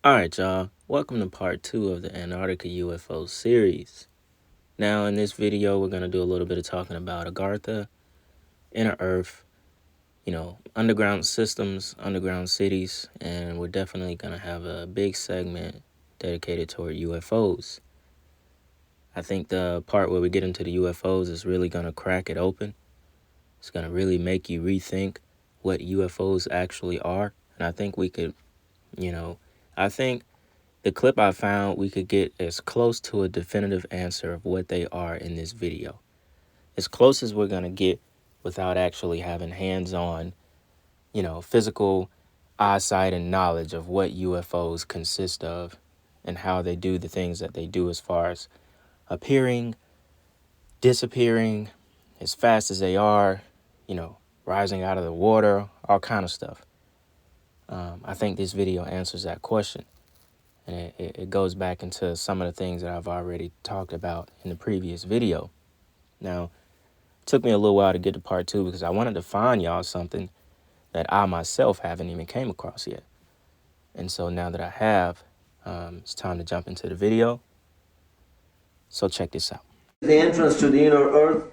Alright, y'all. Welcome to part 2 of the Antarctica UFO series. Now, in this video, we're going to do a little bit of talking about Agartha, inner Earth, underground systems, underground cities, and we're definitely going to have a big segment dedicated toward UFOs. I think the part where we get into the UFOs is really going to crack it open. It's going to really make you rethink what UFOs actually are. And I think we could, I think the clip I found, we could get as close to a definitive answer of what they are in this video. As close as we're going to get without actually having hands-on, physical eyesight and knowledge of what UFOs consist of and how they do the things that they do as far as appearing, disappearing, as fast as they are, rising out of the water, all kind of stuff. I think this video answers that question. And it goes back into some of the things that I've already talked about in the previous video. Now, it took me a little while to get to part 2 because I wanted to find y'all something that I myself haven't even came across yet. And so now that I have, it's time to jump into the video. So check this out. The entrance to the inner Earth,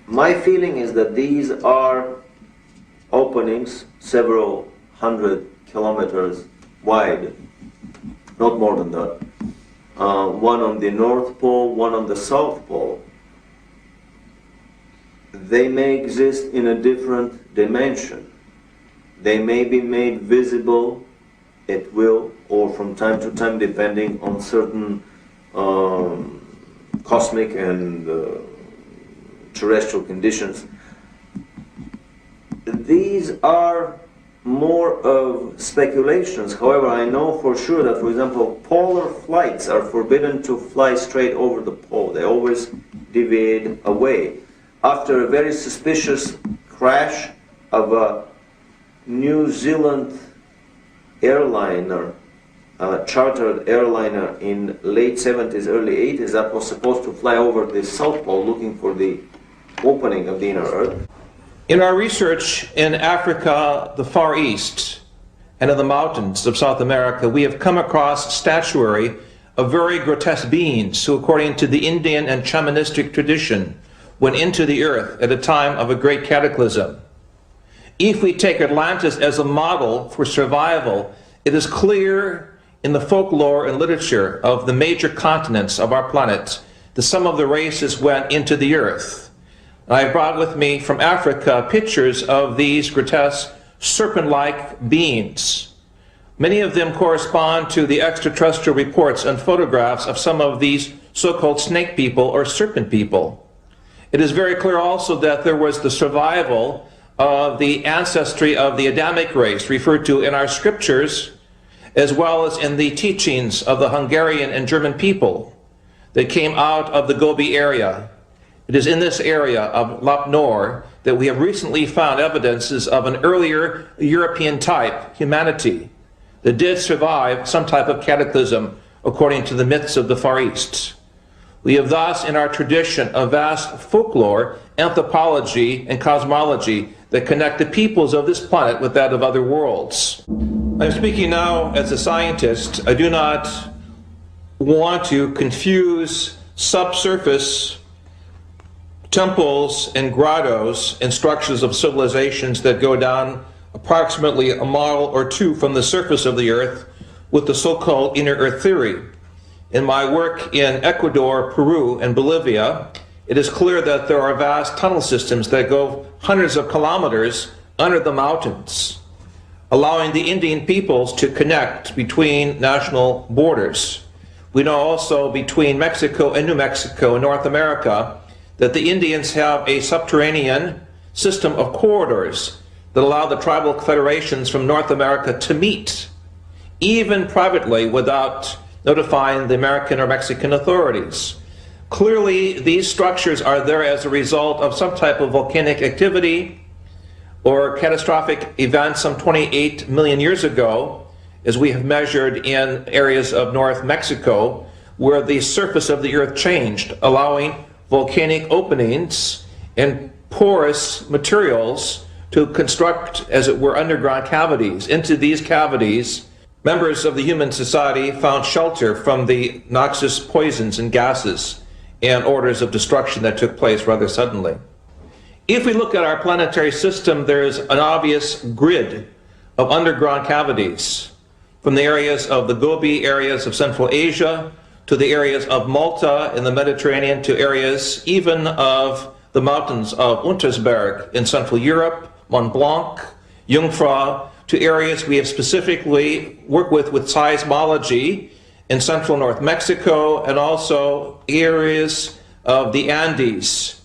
my feeling is that these are openings several hundred kilometers wide. Not more than that. One on the North Pole, one on the South Pole. They may exist in a different dimension. They may be made visible at will or from time to time depending on certain cosmic and terrestrial conditions. These are more of speculations. However, I know for sure that, for example, polar flights are forbidden to fly straight over the pole. They always deviate away. After a very suspicious crash of a New Zealand airliner, chartered airliner in late 70s, early 80s, that was supposed to fly over the South Pole looking for the opening of the inner Earth. In our research in Africa, the Far East, and in the mountains of South America, we have come across statuary of very grotesque beings who, according to the Indian and shamanistic tradition, went into the earth at a time of a great cataclysm. If we take Atlantis as a model for survival, it is clear in the folklore and literature of the major continents of our planet that some of the races went into the earth. I brought with me from Africa pictures of these grotesque serpent-like beings. Many of them correspond to the extraterrestrial reports and photographs of some of these so-called snake people or serpent people. It is very clear also that there was the survival of the ancestry of the Adamic race referred to in our scriptures, as well as in the teachings of the Hungarian and German people that came out of the Gobi area. It is in this area of Lop Nor that we have recently found evidences of an earlier European type humanity that did survive some type of cataclysm according to the myths of the Far East. We have thus in our tradition a vast folklore, anthropology, and cosmology that connect the peoples of this planet with that of other worlds. I'm speaking now as a scientist. I do not want to confuse subsurface temples and grottos and structures of civilizations that go down approximately a mile or two from the surface of the earth with the so-called inner earth theory. In my work in Ecuador, Peru, and Bolivia, it is clear that there are vast tunnel systems that go hundreds of kilometers under the mountains, allowing the Indian peoples to connect between national borders. We know also between Mexico and New Mexico in North America that the Indians have a subterranean system of corridors that allow the tribal federations from North America to meet, even privately, without notifying the American or Mexican authorities. Clearly, these structures are there as a result of some type of volcanic activity or catastrophic events some 28 million years ago, as we have measured in areas of North Mexico, where the surface of the earth changed, allowing volcanic openings and porous materials to construct, as it were, underground cavities. Into these cavities, Members of the human society found shelter from the noxious poisons and gases and orders of destruction that took place rather suddenly. If we look at our planetary system, there's an obvious grid of underground cavities, from the areas of the Gobi areas of Central Asia to the areas of Malta in the Mediterranean to areas even of the mountains of Untersberg in Central Europe, Mont Blanc, Jungfrau, to areas we have specifically worked with seismology in central North Mexico, and also areas of the Andes.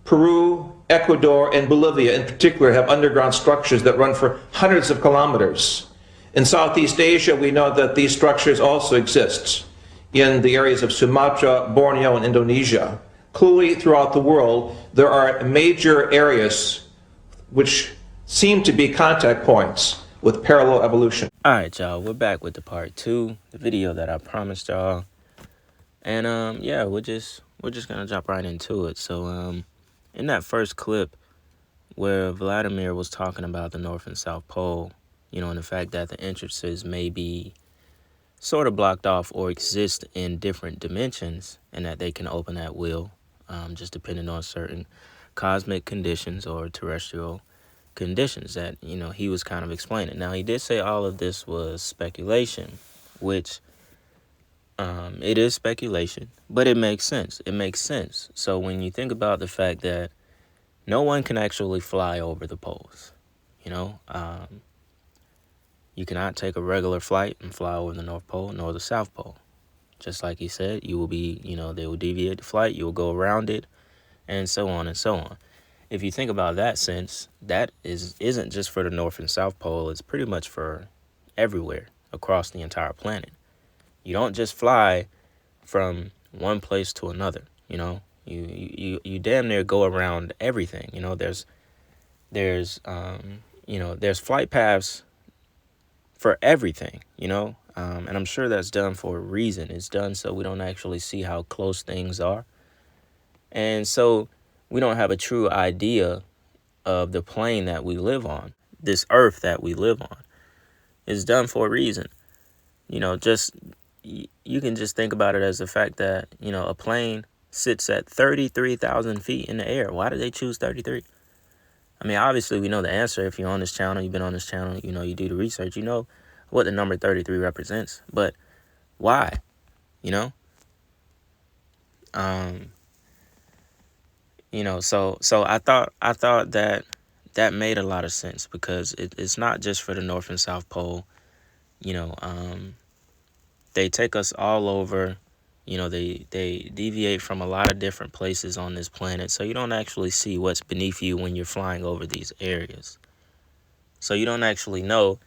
Peru, Ecuador, and Bolivia in particular have underground structures that run for hundreds of kilometers. In Southeast Asia, we know that these structures also exist in the areas of Sumatra, Borneo, and Indonesia. Clearly, throughout the world, there are major areas which seem to be contact points with parallel evolution. All right, y'all, we're back with the part 2, the video that I promised y'all. And yeah, we're just gonna jump right into it. So in that first clip where Vladimir was talking about the North and South Pole, you know, and the fact that the entrances may be sort of blocked off or exist in different dimensions, and that they can open at will, just depending on certain cosmic conditions or terrestrial conditions that, you know, he was kind of explaining. Now, he did say all of this was speculation, which it is speculation, but it makes sense. It makes sense. So when you think about the fact that no one can actually fly over the poles, you know, you cannot take a regular flight and fly over the North Pole nor the South Pole. Just like he said, you will be, you know, they will deviate the flight, you will go around it, and so on and so on. If you think about that sense, that isn't just for the North and South Pole, it's pretty much for everywhere across the entire planet. You don't just fly from one place to another, you know. You damn near go around everything, you know. There's flight paths for everything, you know, and I'm sure that's done for a reason. It's done so we don't actually see how close things are, and so we don't have a true idea of the plane that we live on, this earth that we live on. It's done for a reason, you know. Just you can just think about it as the fact that, you know, a plane sits at 33,000 feet in the air. Why did they choose 33? I mean, obviously, we know the answer. If you're on this channel, you've been on this channel, you know, you do the research, you know what the number 33 represents. But why? You know? You know, so I thought that made a lot of sense, because it's not just for the North and South Pole. You know, they take us all over. You know, they deviate from a lot of different places on this planet, so you don't actually see what's beneath you when you're flying over these areas. So you don't actually know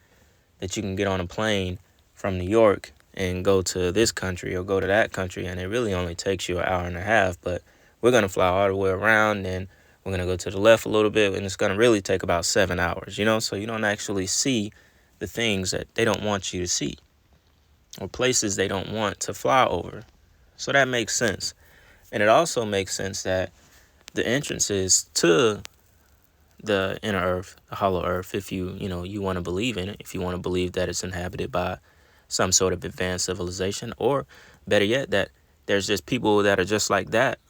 that you can get on a plane from New York and go to this country or go to that country, and it really only takes you an hour and a half, but we're going to fly all the way around, and we're going to go to the left a little bit, and it's going to really take about 7 hours, you know? So you don't actually see the things that they don't want you to see, or places they don't want to fly over. So that makes sense. And it also makes sense that the entrances to the inner earth, the hollow earth, if you want to believe in it, if you want to believe that it's inhabited by some sort of advanced civilization, or better yet, that there's just people that are just like that.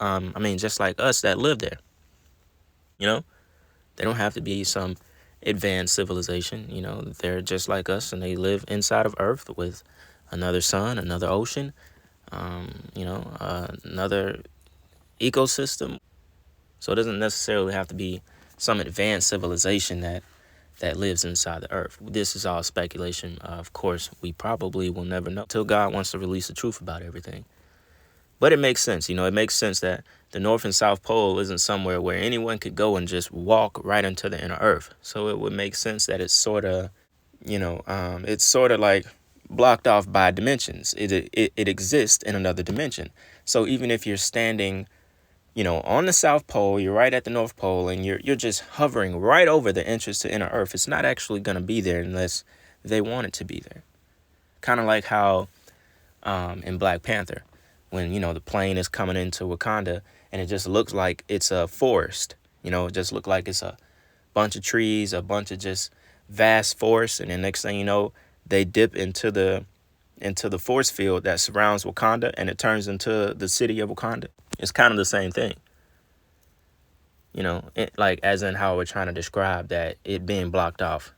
Just like us, that live there. You know, they don't have to be some advanced civilization. You know, they're just like us, and they live inside of Earth with another sun, another ocean, another ecosystem. So it doesn't necessarily have to be some advanced civilization that lives inside the earth. This is all speculation. Of course, we probably will never know till God wants to release the truth about everything. But it makes sense. You know, it makes sense that the North and South Pole isn't somewhere where anyone could go and just walk right into the inner earth. So it would make sense that it's sort of, it's sort of like blocked off by dimensions. It exists in another dimension. So even if you're standing, you know, on the South Pole, you're right at the North Pole, and you're just hovering right over the entrance to inner earth, it's not actually going to be there unless they want it to be there. Kind of like how in Black Panther, when, you know, the plane is coming into Wakanda and it just looks like it's a forest. You know, it just looks like it's a bunch of trees, a bunch of just vast forest, and then next thing you know, they dip into the force field that surrounds Wakanda, and it turns into the city of Wakanda. It's kind of the same thing. Like as in how we're trying to describe that it being blocked off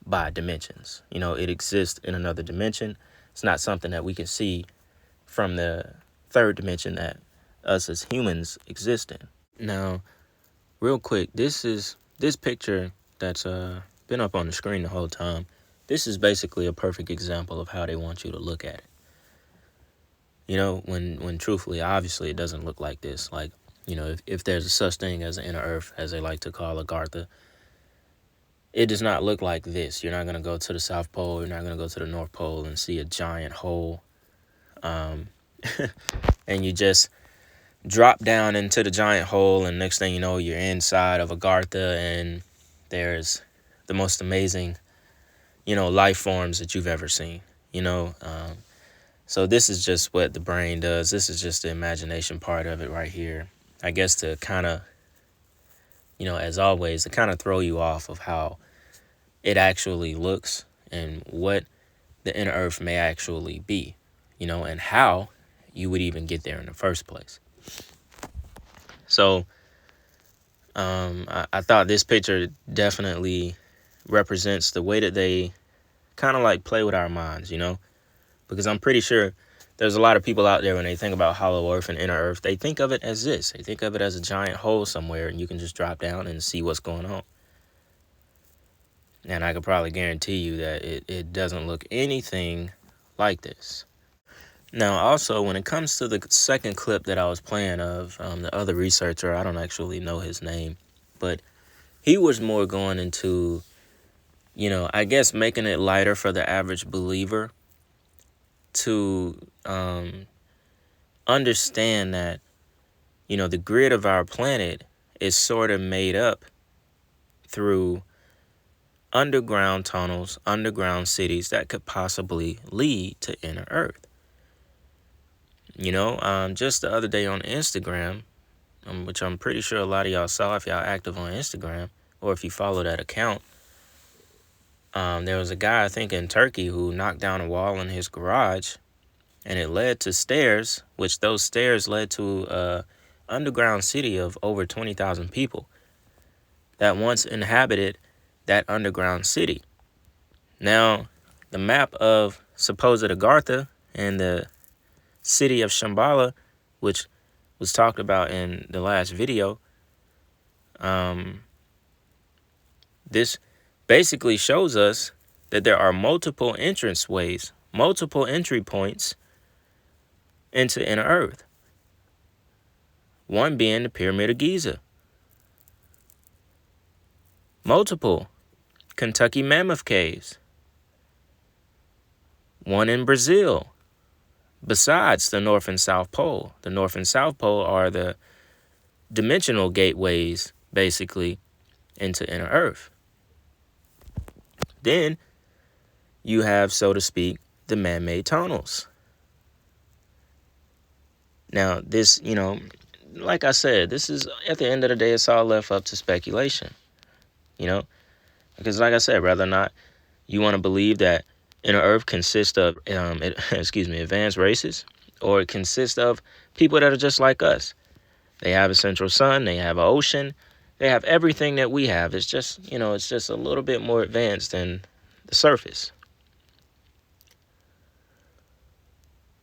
by dimensions. It exists in another dimension. It's not something that we can see from the third dimension that us as humans exist in. Now, real quick, this picture that's been up on the screen the whole time. This is basically a perfect example of how they want you to look at it. When truthfully, obviously, it doesn't look like this. Like, if there's a such thing as an inner Earth, as they like to call Agartha, it does not look like this. You're not going to go to the South Pole. You're not going to go to the North Pole and see a giant hole. And you just drop down into the giant hole, and next thing you know, you're inside of Agartha, and there's the most amazing, life forms that you've ever seen. So this is just what the brain does. This is just the imagination part of it right here. I guess to kind of, as always, to kind of throw you off of how it actually looks and what the inner Earth may actually be, and how you would even get there in the first place. So I thought this picture definitely represents the way that they kind of like play with our minds, because I'm pretty sure there's a lot of people out there when they think about Hollow Earth and Inner Earth, they think of it as this. They think of it as a giant hole somewhere, and you can just drop down and see what's going on. And I could probably guarantee you that it doesn't look anything like this. Now, also, when it comes to the second clip that I was playing of the other researcher, I don't actually know his name, but he was more going into, I guess making it lighter for the average believer to understand that, the grid of our planet is sort of made up through underground tunnels, underground cities that could possibly lead to Inner Earth. Just the other day on Instagram, which I'm pretty sure a lot of y'all saw if y'all active on Instagram, or if you follow that account, there was a guy, I think in Turkey, who knocked down a wall in his garage, and it led to stairs, which those stairs led to an underground city of over 20,000 people that once inhabited that underground city. Now, the map of supposed Agartha and the city of Shambhala, which was talked about in the last video, this basically shows us that there are multiple entrance ways, multiple entry points into Inner Earth. One being the Pyramid of Giza. Multiple Kentucky Mammoth Caves. One in Brazil. Besides the North and South Pole. The North and South Pole are the dimensional gateways, basically, into Inner Earth. Then you have, so to speak, the man-made tunnels. Now, this, like I said, this is, at the end of the day, it's all left up to speculation. Because like I said, whether or not you want to believe that Inner Earth consists of, advanced races, or it consists of people that are just like us. They have a central sun, they have an ocean, they have everything that we have. It's just, it's just a little bit more advanced than the surface.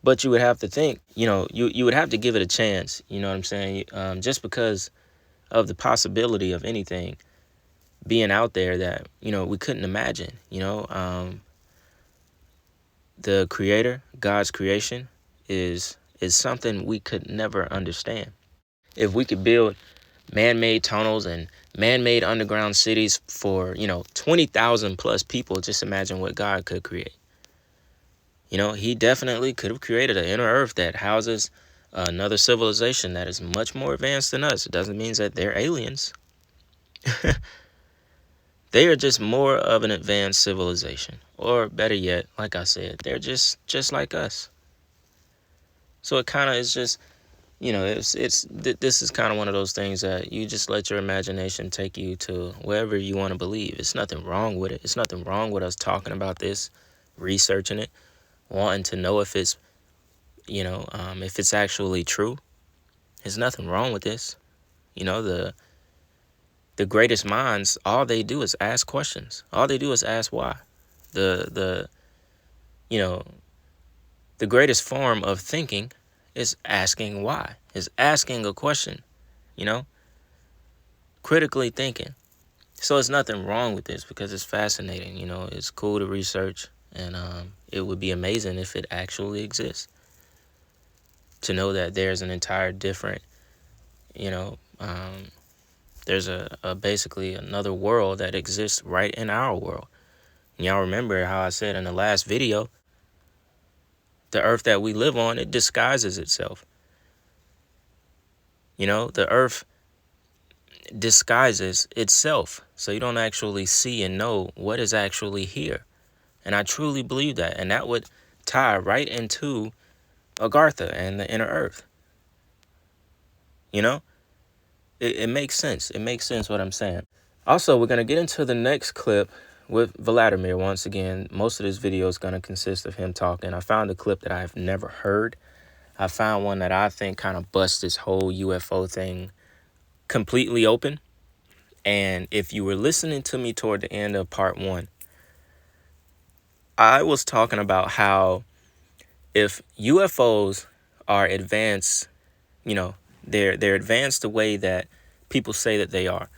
But you would have to think, you would have to give it a chance, you know what I'm saying? Just because of the possibility of anything being out there that, we couldn't imagine, the creator, God's creation, is something we could never understand. If we could build man-made tunnels and man-made underground cities for, 20,000 plus people, just imagine what God could create. He definitely could have created an Inner Earth that houses another civilization that is much more advanced than us. It doesn't mean that they're aliens. They are just more of an advanced civilization. Or better yet, like I said, they're just like us. So it kind of is just, this is kind of one of those things that you just let your imagination take you to wherever you want to believe. It's nothing wrong with it. It's nothing wrong with us talking about this researching it, wanting to know if it's, if it's actually true. There's nothing wrong with this. The greatest minds, all they do is ask questions. All they do is ask why. The you know, the greatest form of thinking is asking why. Is asking a question, critically thinking. So there's nothing wrong with this because it's fascinating, it's cool to research, and it would be amazing if it actually exists. To know that there's an entire different, there's a basically another world that exists right in our world. And y'all remember how I said in the last video, the earth that we live on, it disguises itself. The earth disguises itself, so you don't actually see and know what is actually here. And I truly believe that, and that would tie right into Agartha and the inner earth. It makes sense. It makes sense what I'm saying. Also, we're going to get into the next clip with Vladimir once again. Most of this video is going to consist of him talking. I found a clip that I've never heard. I found one that I think kind of busts this whole UFO thing completely open. And if you were listening to me toward the end of part 1, I was talking about how if UFOs are advanced, they're advanced the way that people say that they are,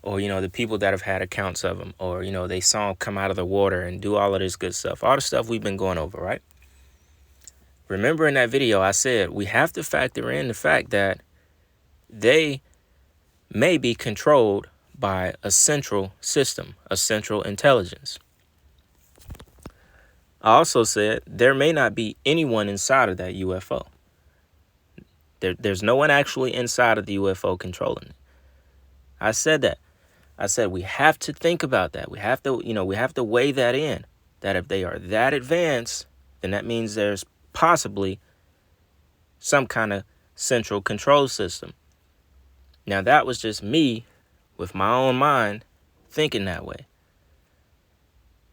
or, the people that have had accounts of them, or, they saw them come out of the water and do all of this good stuff, all the stuff we've been going over, right? Remember in that video, I said we have to factor in the fact that they may be controlled by a central system, a central intelligence. I also said there may not be anyone inside of that UFO. There's no one actually inside of the UFO controlling it. I said that. I said we have to think about that. We have to weigh that in. That if they are that advanced, then that means there's possibly some kind of central control system. Now that was just me with my own mind thinking that way.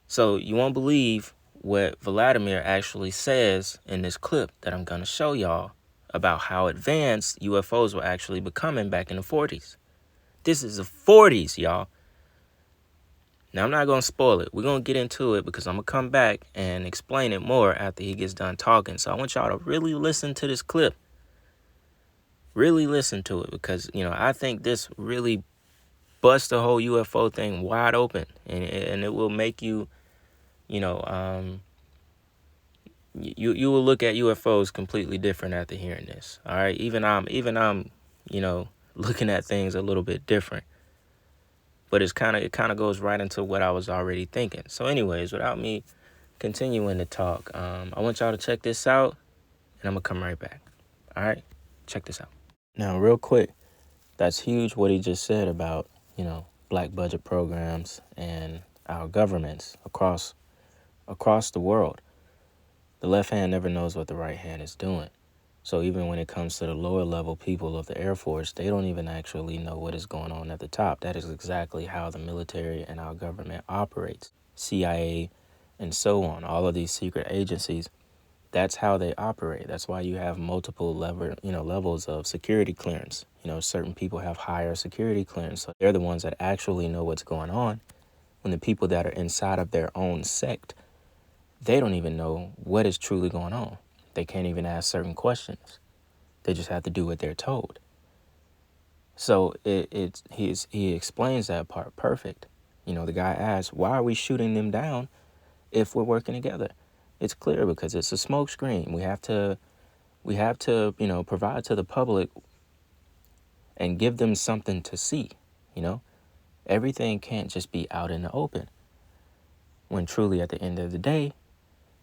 So you won't believe what Vladimir actually says in this clip that I'm going to show y'all about how advanced UFOs were actually becoming back in the 40s. This is the 40s, y'all. Now, I'm not going to spoil it. We're going to get into it because I'm going to come back and explain it more after he gets done talking. So I want y'all to really listen to this clip. Really listen to it because, I think this really busts the whole UFO thing wide open. And it will make you, you will look at UFOs completely different after hearing this. All right. Even I'm, looking at things a little bit different. But it kind of goes right into what I was already thinking. So anyways, without me continuing to talk, I want y'all to check this out, and I'm going to come right back. All right? Check this out. Now, real quick, that's huge what he just said about, black budget programs and our governments across the world. The left hand never knows what the right hand is doing. So even when it comes to the lower level people of the Air Force, they don't even actually know what is going on at the top. That is exactly how the military and our government operates. CIA and so on, all of these secret agencies, that's how they operate. That's why you have multiple levels of security clearance. Certain people have higher security clearance. So they're the ones that actually know what's going on. When the people that are inside of their own sect, they don't even know what is truly going on. They can't even ask certain questions. They just have to do what they're told. So he explains that part perfect. The guy asks, why are we shooting them down if we're working together? It's clear because it's a smoke screen. We have to provide to the public and give them something to see. Everything can't just be out in the open. When truly at the end of the day,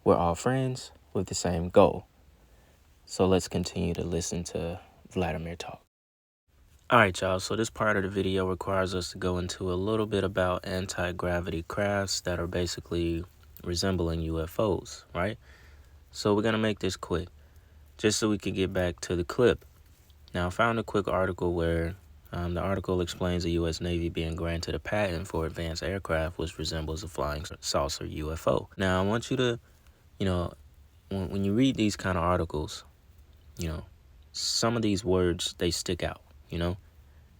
we're all friends with the same goal. So let's continue to listen to Vladimir talk. All right, y'all. So this part of the video requires us to go into a little bit about anti-gravity crafts that are basically resembling UFOs, right? So we're going to make this quick, just so we can get back to the clip. Now, I found a quick article where The article explains the U.S. Navy being granted a patent for advanced aircraft which resembles a flying saucer UFO. Now, I want you to, when you read these kind of articles, some of these words, they stick out,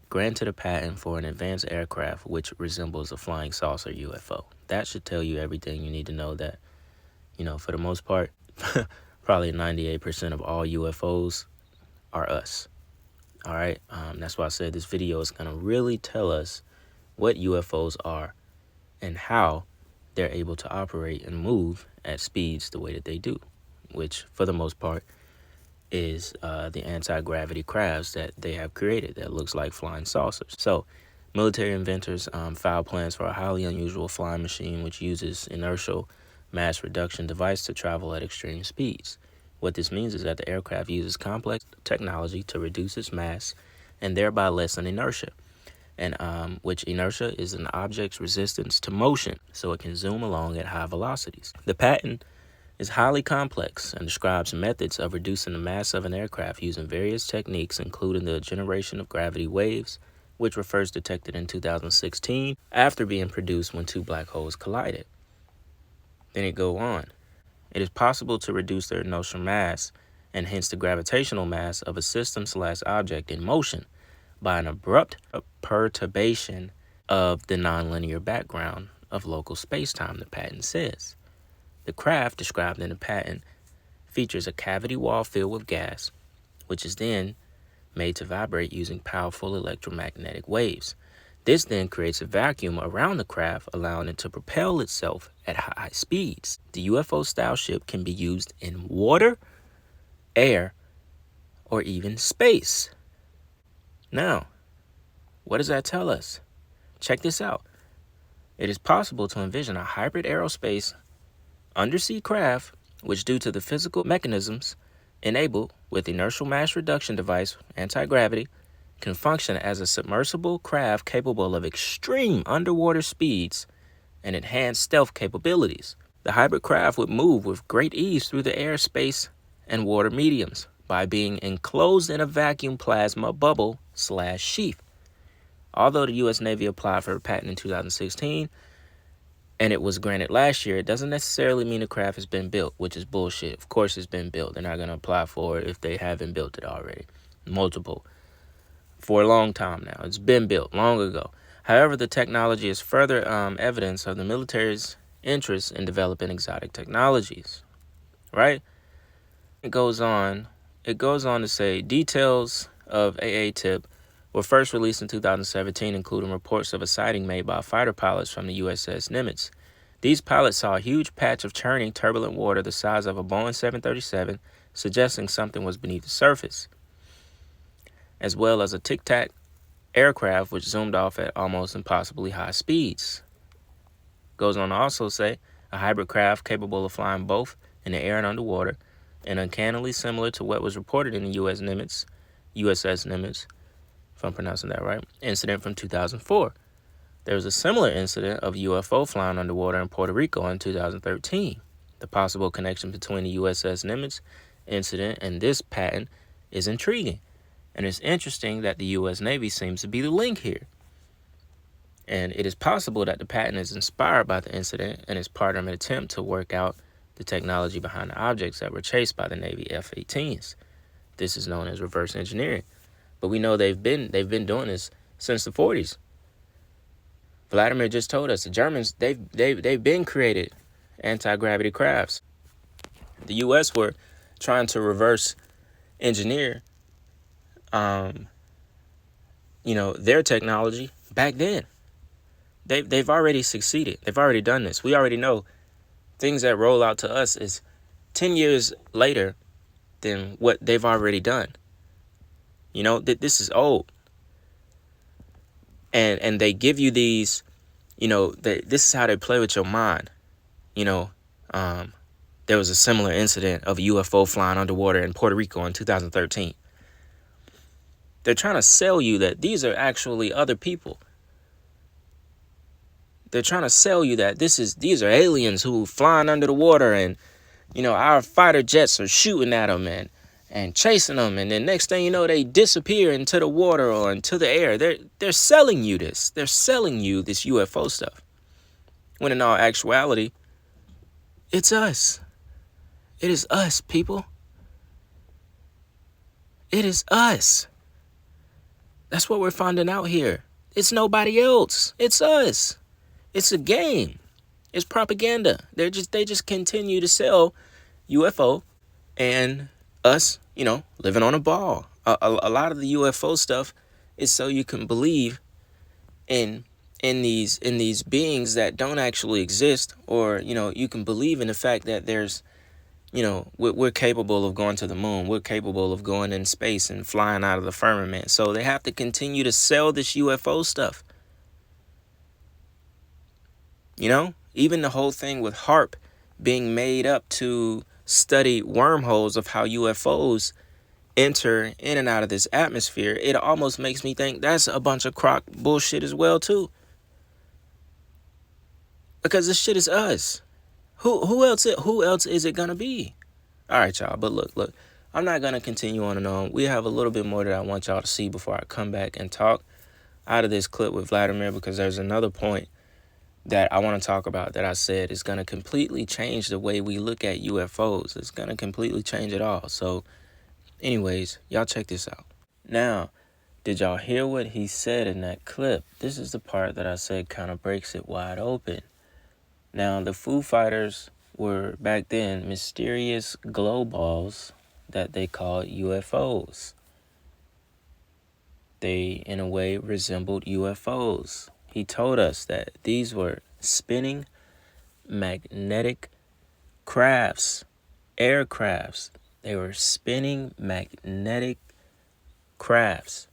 Granted a patent for an advanced aircraft which resembles a flying saucer UFO. That should tell you everything you need to know that, for the most part, probably 98% of all UFOs are us. All right. That's why I said this video is going to really tell us what UFOs are and how they're able to operate and move at speeds the way that they do, which for the most part is the anti-gravity crafts that they have created that looks like flying saucers. So military inventors filed plans for a highly unusual flying machine which uses inertial mass reduction device to travel at extreme speeds. What this means is that the aircraft uses complex technology to reduce its mass and thereby lessen inertia, and which inertia is an object's resistance to motion, so it can zoom along at high velocities. The patent is highly complex and describes methods of reducing the mass of an aircraft using various techniques, including the generation of gravity waves, which were first detected in 2016 after being produced when two black holes collided. Then it goes on. It is possible to reduce the inertial mass and hence the gravitational mass of a system/object in motion by an abrupt perturbation of the nonlinear background of local space-time, the patent says. The craft described in the patent features a cavity wall filled with gas, which is then made to vibrate using powerful electromagnetic waves. This then creates a vacuum around the craft, allowing it to propel itself at high speeds. The UFO-style ship can be used in water, air, or even space. Now, what does that tell us? Check this out. It is possible to envision a hybrid aerospace undersea craft, which due to the physical mechanisms enabled with inertial mass reduction device, anti-gravity, can function as a submersible craft capable of extreme underwater speeds and enhanced stealth capabilities. The hybrid craft would move with great ease through the air, space, and water mediums by being enclosed in a vacuum plasma bubble/sheath. Although the U.S. Navy applied for a patent in 2016, and it was granted last year, it doesn't necessarily mean the craft has been built, which is bullshit. Of course it's been built. They're not going to apply for it if they haven't built it already. Multiple. For a long time now. It's been built long ago. However, the technology is further evidence of the military's interest in developing exotic technologies. Right? It goes on to say details of AA tip were first released in 2017, including reports of a sighting made by fighter pilots from the USS Nimitz. These pilots saw a huge patch of churning turbulent water the size of a Boeing 737, suggesting something was beneath the surface, as well as a tic-tac aircraft which zoomed off at almost impossibly high speeds. Goes on to also say a hybrid craft capable of flying both in the air and underwater, and uncannily similar to what was reported in the USS Nimitz, if I'm pronouncing that right, incident from 2004. There was a similar incident of UFO flying underwater in Puerto Rico in 2013. The possible connection between the USS Nimitz incident and this patent is intriguing. And it's interesting that the U.S. Navy seems to be the link here. And it is possible that the patent is inspired by the incident and is part of an attempt to work out the technology behind the objects that were chased by the Navy F-18s. This is known as reverse engineering. But we know they've been doing this since the 40s. Vladimir just told us the Germans, they've been created anti-gravity crafts. The U.S. were trying to reverse engineer their technology back then. They've already succeeded. They've already done this. We already know things that roll out to us is 10 years later than what they've already done. This is old. And they give you these, this is how they play with your mind. There was a similar incident of a UFO flying underwater in Puerto Rico in 2013. They're trying to sell you that these are actually other people. They're trying to sell you that these are aliens who flying under the water, and our fighter jets are shooting at them, and chasing them, and then next thing you know, they disappear into the water or into the air. They're selling you this. They're selling you this UFO stuff. When in all actuality, it's us. It is us, people. It is us. That's what we're finding out here. It's nobody else. It's us. It's a game. It's propaganda. They just continue to sell UFO and us, living on a ball. A lot of the UFO stuff is so you can believe in these beings that don't actually exist, or you can believe in the fact that there's we're capable of going to the moon. We're capable of going in space and flying out of the firmament. So they have to continue to sell this UFO stuff. Even the whole thing with HARP being made up to study wormholes of how UFOs enter in and out of this atmosphere, it almost makes me think that's a bunch of crock bullshit as well, too. Because this shit is us. Who else is it gonna be? All right, y'all. But look. I'm not gonna continue on and on. We have a little bit more that I want y'all to see before I come back and talk out of this clip with Vladimir, because there's another point that I want to talk about that I said is gonna completely change the way we look at UFOs. It's gonna completely change it all. So, anyways, y'all check this out. Now, did y'all hear what he said in that clip? This is the part that I said kind of breaks it wide open. Now, the Foo Fighters were back then mysterious glow balls that they called UFOs. They, in a way, resembled UFOs. He told us that these were spinning magnetic crafts, aircrafts. They were spinning magnetic crafts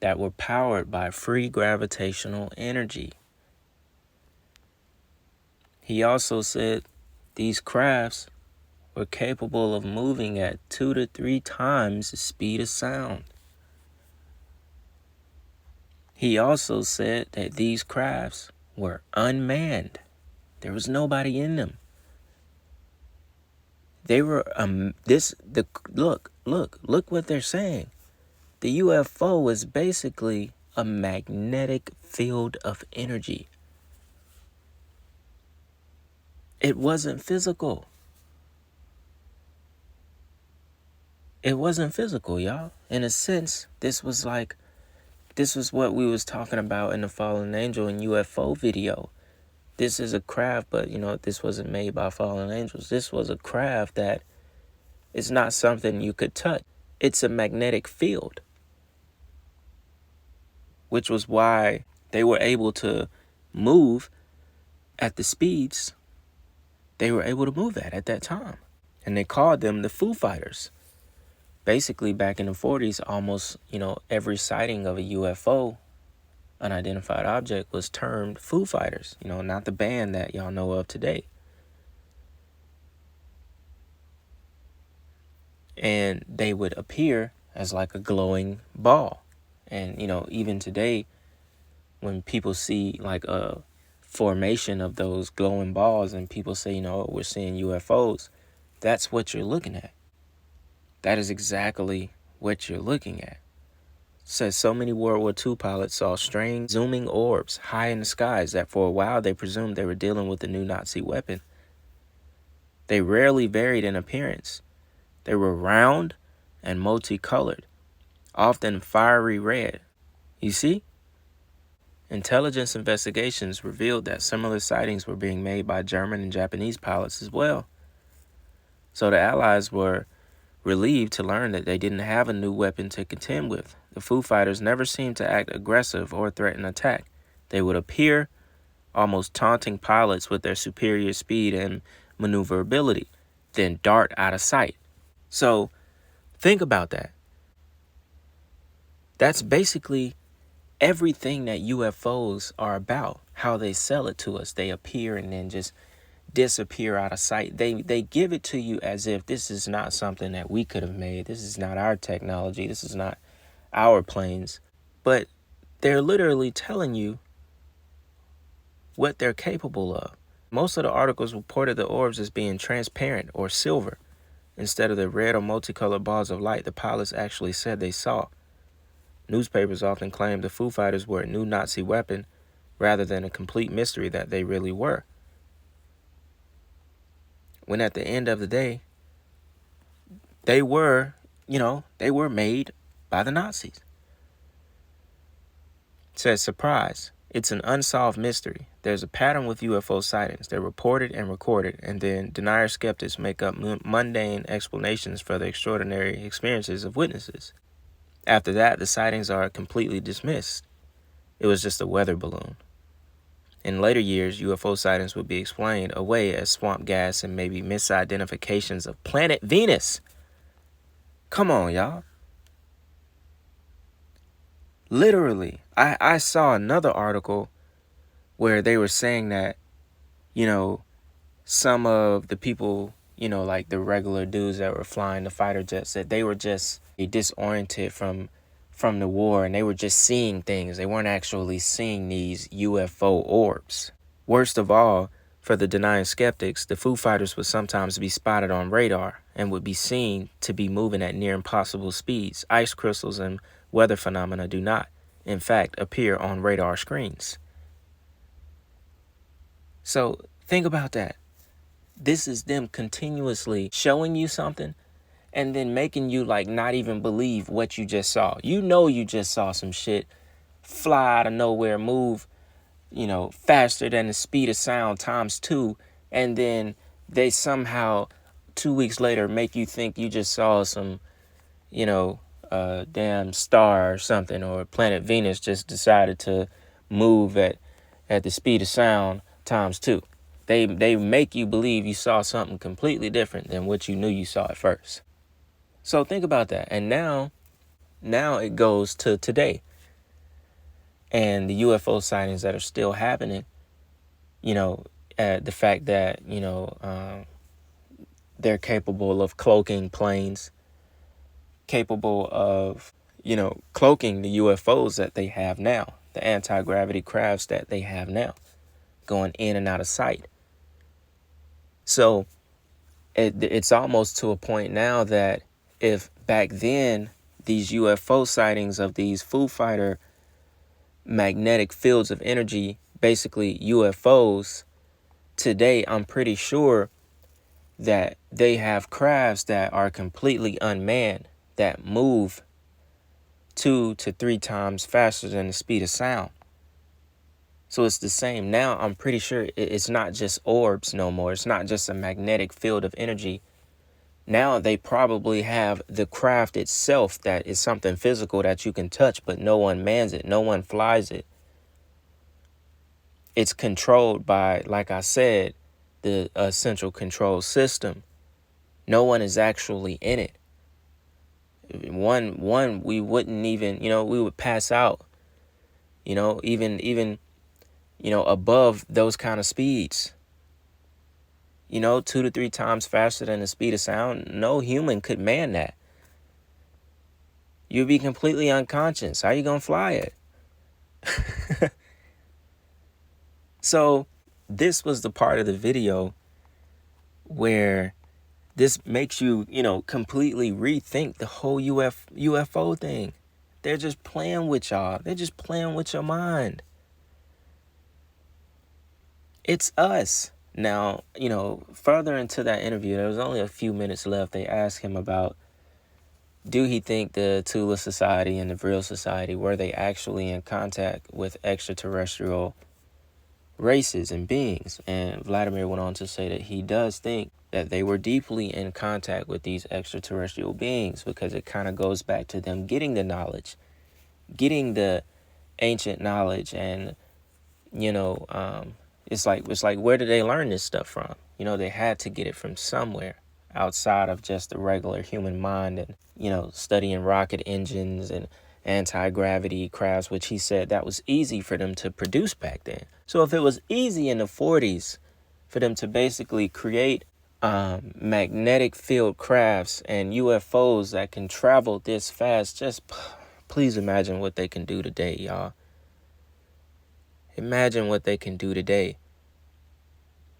that were powered by free gravitational energy. He also said these crafts were capable of moving at 2 to 3 times the speed of sound. He also said that these crafts were unmanned. There was nobody in them. They were look what they're saying. The UFO was basically a magnetic field of energy. It wasn't physical. It wasn't physical, y'all. In a sense, this was what we was talking about in the Fallen Angel and UFO video. This is a craft, but this wasn't made by fallen angels. This was a craft that is not something you could touch. It's a magnetic field, which was why they were able to move at the speeds they were able to move at that time. And they called them the Foo Fighters. Basically, back in the 40s, almost, every sighting of a UFO, unidentified object, was termed Foo Fighters. Not the band that y'all know of today. And they would appear as like a glowing ball. And, even today, when people see like a formation of those glowing balls and people say, we're seeing UFOs, that's what you're looking at. That is exactly what you're looking at. It says so many World War II pilots saw strange zooming orbs high in the skies that for a while they presumed they were dealing with a new Nazi weapon. They rarely varied in appearance. They were round and multicolored, often fiery red. You see? Intelligence investigations revealed that similar sightings were being made by German and Japanese pilots as well. So the Allies were relieved to learn that they didn't have a new weapon to contend with. The Foo Fighters never seemed to act aggressive or threaten attack. They would appear almost taunting pilots with their superior speed and maneuverability, then dart out of sight. So think about that. That's basically everything that UFOs are about, how they sell it to us. They appear and then just disappear out of sight. They give it to you as if this is not something that we could have made. This is not our technology. This is not our planes. But they're literally telling you what they're capable of. Most of the articles reported the orbs as being transparent or silver, instead of the red or multicolored balls of light the pilots actually said they saw. Newspapers often claimed the Foo Fighters were a new Nazi weapon rather than a complete mystery that they really were. When at the end of the day, they were made by the Nazis. It says, surprise, it's an unsolved mystery. There's a pattern with UFO sightings. They're reported and recorded, and then denier skeptics make up mundane explanations for the extraordinary experiences of witnesses. After that, the sightings are completely dismissed. It was just a weather balloon. In later years, UFO sightings would be explained away as swamp gas and maybe misidentifications of planet Venus. Come on, y'all. Literally, I saw another article where they were saying that, some of the people, like the regular dudes that were flying the fighter jets, that they were just disoriented from the war, and they were just seeing things. They weren't actually seeing these UFO orbs. Worst of all, for the denying skeptics, the Foo Fighters would sometimes be spotted on radar and would be seen to be moving at near impossible speeds. Ice crystals and weather phenomena do not, in fact, appear on radar screens. So think about that. This is them continuously showing you something and then making you not even believe what you just saw. You just saw some shit fly out of nowhere, move, faster than the speed of sound ×2. And then they somehow 2 weeks later make you think you just saw some, damn star or something, or planet Venus just decided to move at the speed of sound ×2. They make you believe you saw something completely different than what you knew you saw at first. So think about that. And now it goes to today. And the UFO sightings that are still happening, the fact that, they're capable of cloaking planes, capable of, cloaking the UFOs that they have now, the anti-gravity crafts that they have now, going in and out of sight. So it's almost to a point now that if back then these UFO sightings of these Foo Fighter magnetic fields of energy, basically UFOs, today I'm pretty sure that they have crafts that are completely unmanned, that move 2 to 3 times faster than the speed of sound. So it's the same. Now I'm pretty sure it's not just orbs no more. It's not just a magnetic field of energy. Now they probably have the craft itself that is something physical that you can touch, but no one mans it. No one flies it. It's controlled by, like I said, the central control system. No one is actually in it. One, we wouldn't even, we would pass out, even above those kind of speeds. 2 to 3 times faster than the speed of sound. No human could man that. You'd be completely unconscious. How you gonna fly it? So this was the part of the video where this makes you, completely rethink the whole UFO thing. They're just playing with y'all. They're just playing with your mind. It's us. Now, further into that interview, there was only a few minutes left. They asked him about, do he think the Tula Society and the Vril Society, were they actually in contact with extraterrestrial races and beings? And Vladimir went on to say that he does think that they were deeply in contact with these extraterrestrial beings, because it kind of goes back to them getting the knowledge, getting the ancient knowledge. And, it's like, where did they learn this stuff from? They had to get it from somewhere outside of just the regular human mind and, studying rocket engines and anti-gravity crafts, which he said that was easy for them to produce back then. So if it was easy in the 40s for them to basically create magnetic field crafts and UFOs that can travel this fast, just please imagine what they can do today, y'all. Imagine what they can do today.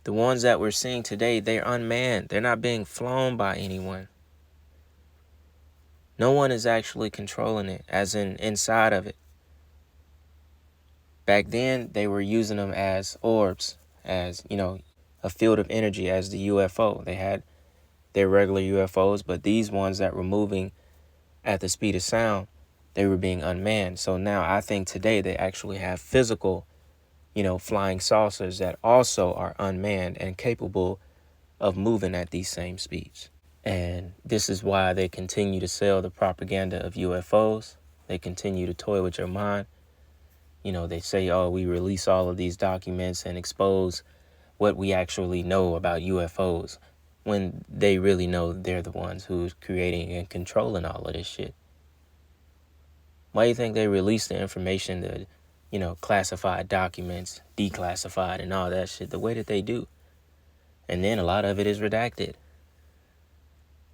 The ones that we're seeing today, they're unmanned. They're not being flown by anyone. No one is actually controlling it, as in inside of it. Back then, they were using them as orbs, as, a field of energy, as the UFO. They had their regular UFOs, but these ones that were moving at the speed of sound, they were being unmanned. So now I think today they actually have physical, flying saucers that also are unmanned and capable of moving at these same speeds. And this is why they continue to sell the propaganda of UFOs. They continue to toy with your mind. They say, oh, we release all of these documents and expose what we actually know about UFOs, when they really know they're the ones who's creating and controlling all of this shit. Why do you think they release the information, the, classified documents, declassified and all that shit the way that they do? And then a lot of it is redacted.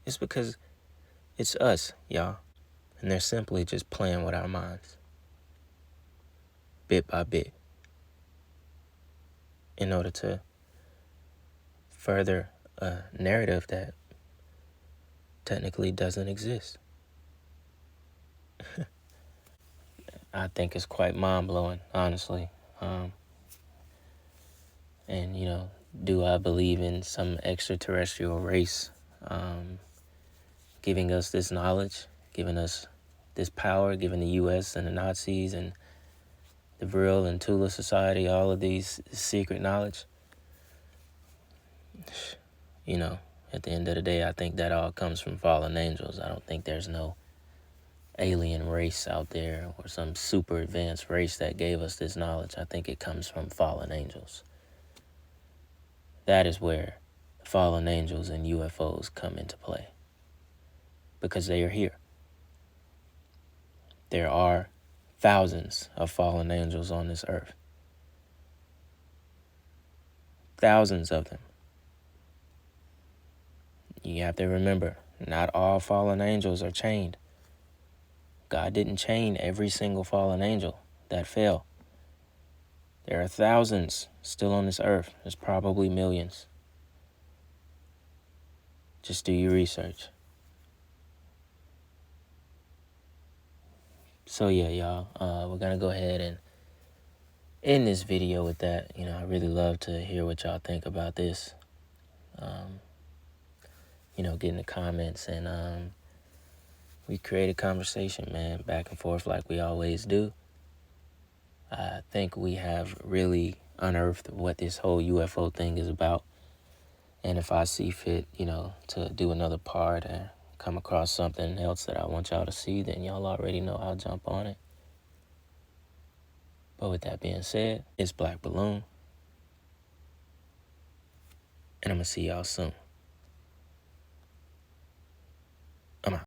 It's because it's us, y'all. And they're simply just playing with our minds, bit by bit, in order to further a narrative that technically doesn't exist. I think it's quite mind-blowing, honestly. And, do I believe in some extraterrestrial race giving us this knowledge, giving us this power, giving the U.S. and the Nazis and the Vril and Tula Society all of these secret knowledge? At the end of the day, I think that all comes from fallen angels. I don't think there's no alien race out there or some super advanced race that gave us this knowledge. I think it comes from fallen angels. That is where fallen angels and UFOs come into play, because they are here. There are thousands of fallen angels on this earth. Thousands of them. You have to remember, not all fallen angels are chained. God didn't chain every single fallen angel that fell. There are thousands still on this earth. There's probably millions. Just do your research. So yeah, y'all, we're going to go ahead and end this video with that. I really love to hear what y'all think about this. Get in the comments, and we create a conversation, man, back and forth like we always do. I think we have really unearthed what this whole UFO thing is about. And if I see fit, to do another part and come across something else that I want y'all to see, then y'all already know I'll jump on it. But with that being said, it's Black Balloon, and I'm going to see y'all soon.